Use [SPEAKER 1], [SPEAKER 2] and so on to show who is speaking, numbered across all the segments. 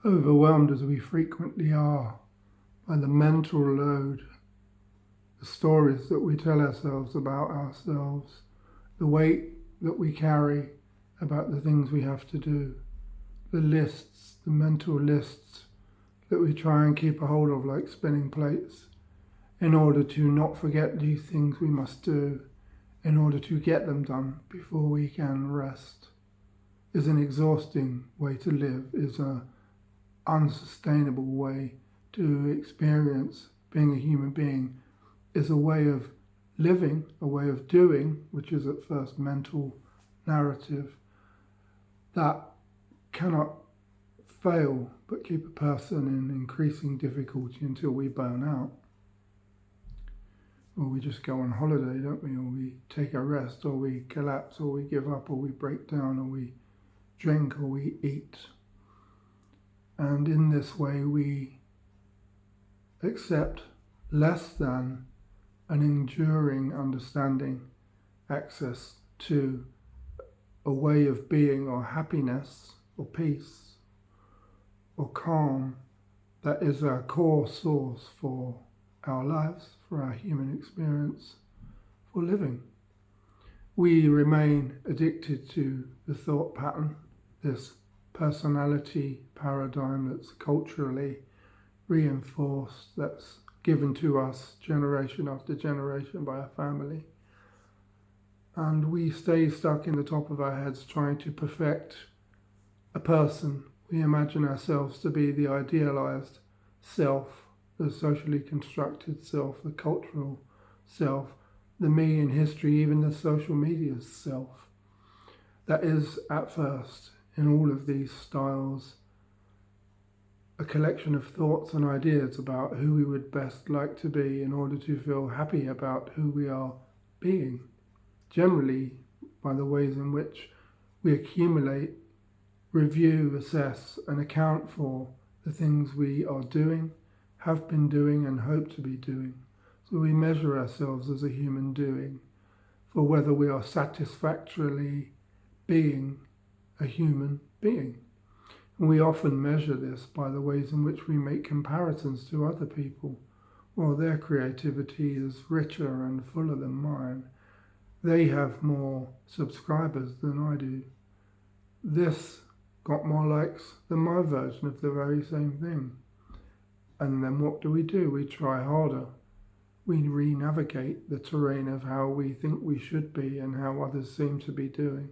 [SPEAKER 1] overwhelmed as we frequently are by the mental load, the stories that we tell ourselves about ourselves, the weight that we carry about the things we have to do, the lists, the mental lists that we try and keep a hold of like spinning plates in order to not forget these things we must do, in order to get them done before we can rest, is an exhausting way to live, is an unsustainable way to experience being a human being, is a way of living, a way of doing, which is at first mental narrative, that cannot fail but keep a person in increasing difficulty until we burn out. Or we just go on holiday, don't we? Or we take a rest, or we collapse, or we give up, or we break down, or we drink, or we eat. And in this way we accept less than an enduring understanding, access to a way of being, or happiness, or peace, or calm, that is our core source for our lives, for our human experience, for living. We remain addicted to the thought pattern, this personality paradigm that's culturally reinforced, that's given to us generation after generation by our family. And we stay stuck in the top of our heads trying to perfect a person. We imagine ourselves to be the idealized self, the socially constructed self, the cultural self, the me in history, even the social media self. That is, at first, in all of these styles, a collection of thoughts and ideas about who we would best like to be in order to feel happy about who we are being. Generally, by the ways in which we accumulate, review, assess, and account for the things we are doing, have been doing, and hope to be doing. So we measure ourselves as a human doing for whether we are satisfactorily being a human being. And we often measure this by the ways in which we make comparisons to other people. Well, their creativity is richer and fuller than mine. They have more subscribers than I do. This got more likes than my version of the very same thing. And then what do? We try harder. We re-navigate the terrain of how we think we should be and how others seem to be doing.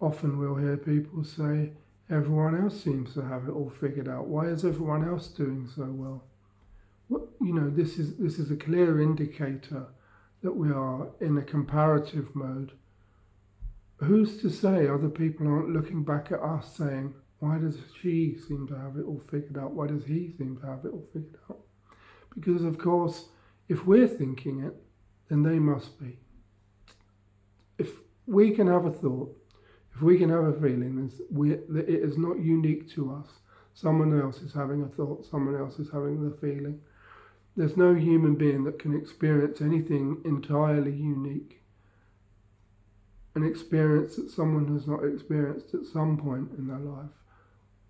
[SPEAKER 1] Often we'll hear people say, everyone else seems to have it all figured out. Why is everyone else doing so well? This is a clear indicator that we are in a comparative mode. Who's to say other people aren't looking back at us saying, why does she seem to have it all figured out? Why does he seem to have it all figured out? Because, of course, if we're thinking it, then they must be. If we can have a thought, if we can have a feeling, that it is not unique to us. Someone else is having a thought, someone else is having the feeling. There's no human being that can experience anything entirely unique. An experience that someone has not experienced at some point in their life,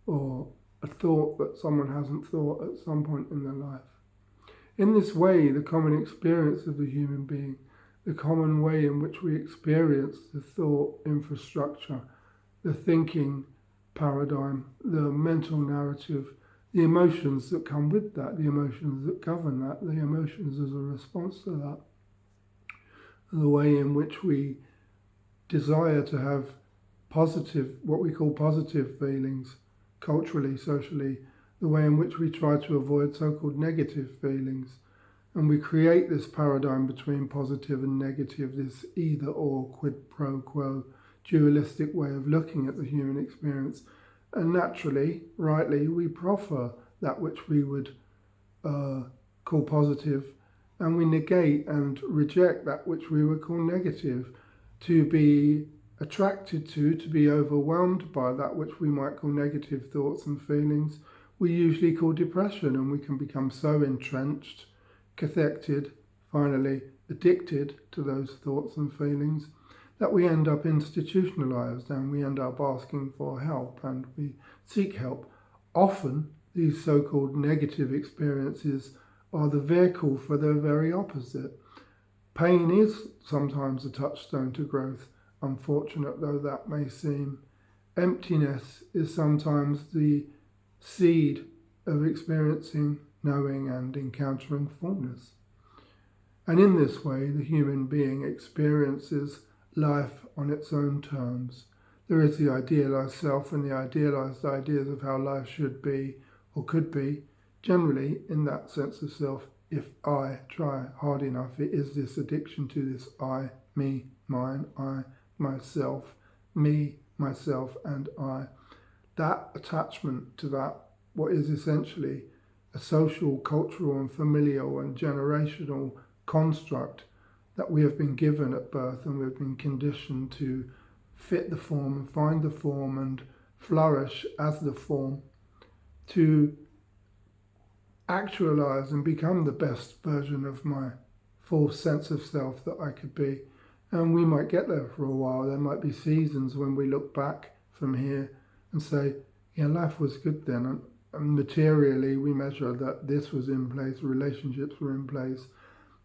[SPEAKER 1] or a thought that someone hasn't thought at some point in their life. In this way, the common experience of the human being, the common way in which we experience the thought infrastructure, the thinking paradigm, the mental narrative, the emotions that come with that, the emotions that govern that, the emotions as a response to that, the way in which we desire to have positive, what we call positive feelings, culturally, socially, the way in which we try to avoid so-called negative feelings. And we create this paradigm between positive and negative, this either or, quid pro quo, dualistic way of looking at the human experience. And naturally, rightly, we proffer that which we would call positive, and we negate and reject that which we would call negative. To be attracted to be overwhelmed by that which we might call negative thoughts and feelings, we usually call depression, and we can become so entrenched, cathected, finally addicted to those thoughts and feelings, that we end up institutionalized and we end up asking for help, and we seek help, often these so-called negative experiences are the vehicle for the very opposite. Pain is sometimes a touchstone to growth, unfortunate though that may seem. Emptiness is sometimes the seed of experiencing, knowing and encountering fullness. And in this way, the human being experiences life on its own terms. There is the idealized self and the idealized ideas of how life should be or could be. Generally, in that sense of self, if I try hard enough, it is this addiction to this I, me, mine, I, myself, me, myself, and I. That attachment to that, what is essentially a social, cultural, and familial and generational construct that we have been given at birth, and we've been conditioned to fit the form and find the form and flourish as the form, to actualize and become the best version of my full sense of self that I could be. And we might get there for a while. There might be seasons when we look back from here and say, yeah, life was good then. And materially, we measure that this was in place, relationships were in place,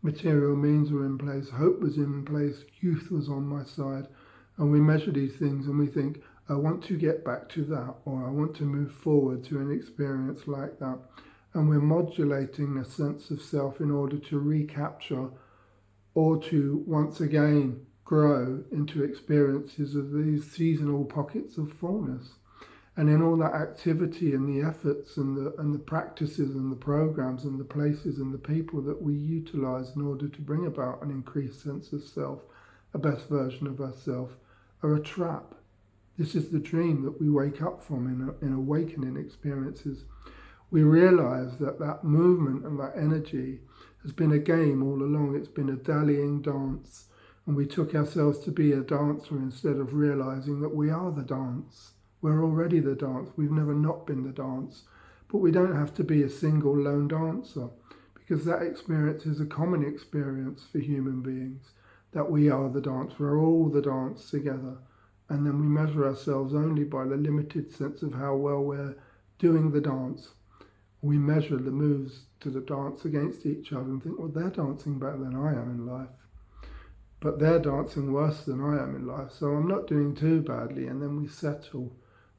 [SPEAKER 1] material means were in place, hope was in place, youth was on my side. And we measure these things and we think, I want to get back to that, or I want to move forward to an experience like that. And we're modulating a sense of self in order to recapture or to once again grow into experiences of these seasonal pockets of fullness. And in all that activity and the efforts and the practices and the programs and the places and the people that we utilize in order to bring about an increased sense of self, a best version of ourselves, are a trap. This is the dream that we wake up from in awakening experiences. We realize that that movement and that energy has been a game all along. It's been a dallying dance, and we took ourselves to be a dancer instead of realizing that we are the dance. We're already the dance. We've never not been the dance. But we don't have to be a single lone dancer, because that experience is a common experience for human beings, that we are the dance. We're all the dance together. And then we measure ourselves only by the limited sense of how well we're doing the dance. We measure the moves to the dance against each other and think, well, they're dancing better than I am in life. But they're dancing worse than I am in life, so I'm not doing too badly. And then we settle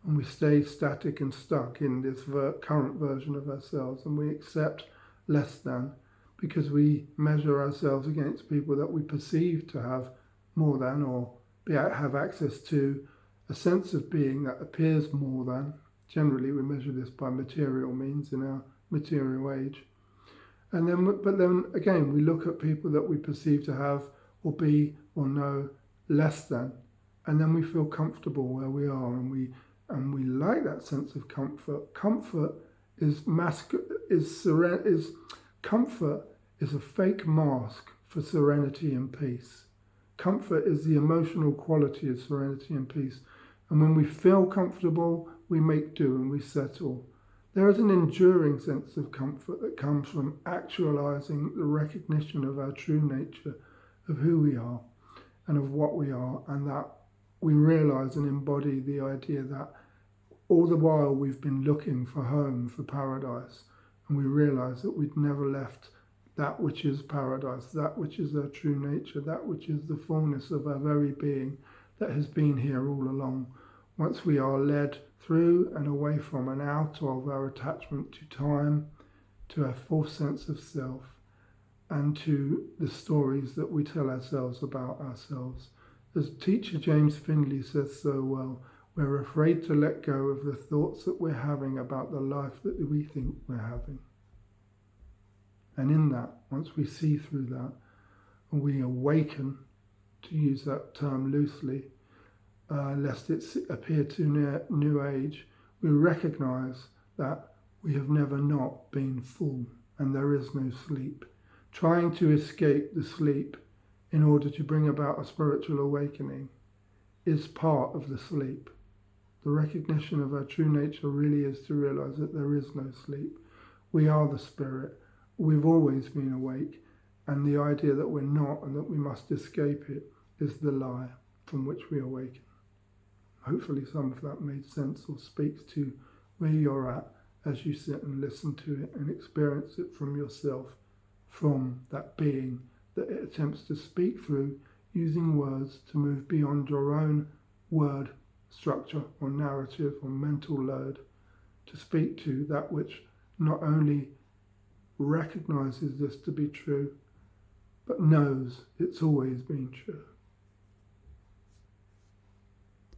[SPEAKER 1] and we stay static and stuck in this current version of ourselves, and we accept less than because we measure ourselves against people that we perceive to have more than or have access to a sense of being that appears more than. Generally, we measure this by material means in our material age. And then, but then again, we look at people that we perceive to have or be or know less than, and then we feel comfortable where we are, and we like that sense of comfort. Comfort is comfort is a fake mask for serenity and peace. Comfort is the emotional quality of serenity and peace. And when we feel comfortable, we make do and we settle. There is an enduring sense of comfort that comes from actualizing the recognition of our true nature, of who we are and of what we are, and that we realize and embody the idea that all the while we've been looking for home, for paradise, and we realize that we'd never left that which is paradise, that which is our true nature, that which is the fullness of our very being that has been here all along. Once we are led through and away from and out of our attachment to time, to our full sense of self, and to the stories that we tell ourselves about ourselves. As teacher James Findlay says so well, we're afraid to let go of the thoughts that we're having about the life that we think we're having. And in that, once we see through that, and we awaken, to use that term loosely, lest it appear too new age, we recognize that we have never not been full, and there is no sleep. Trying to escape the sleep in order to bring about a spiritual awakening is part of the sleep. The recognition of our true nature really is to realize that there is no sleep. We are the spirit. We've always been awake, and the idea that we're not and that we must escape it is the lie from which we awaken. Hopefully some of that made sense or speaks to where you're at as you sit and listen to it and experience it from yourself, from that being that it attempts to speak through, using words to move beyond your own word structure or narrative or mental load, to speak to that which not only recognizes this to be true, but knows it's always been true.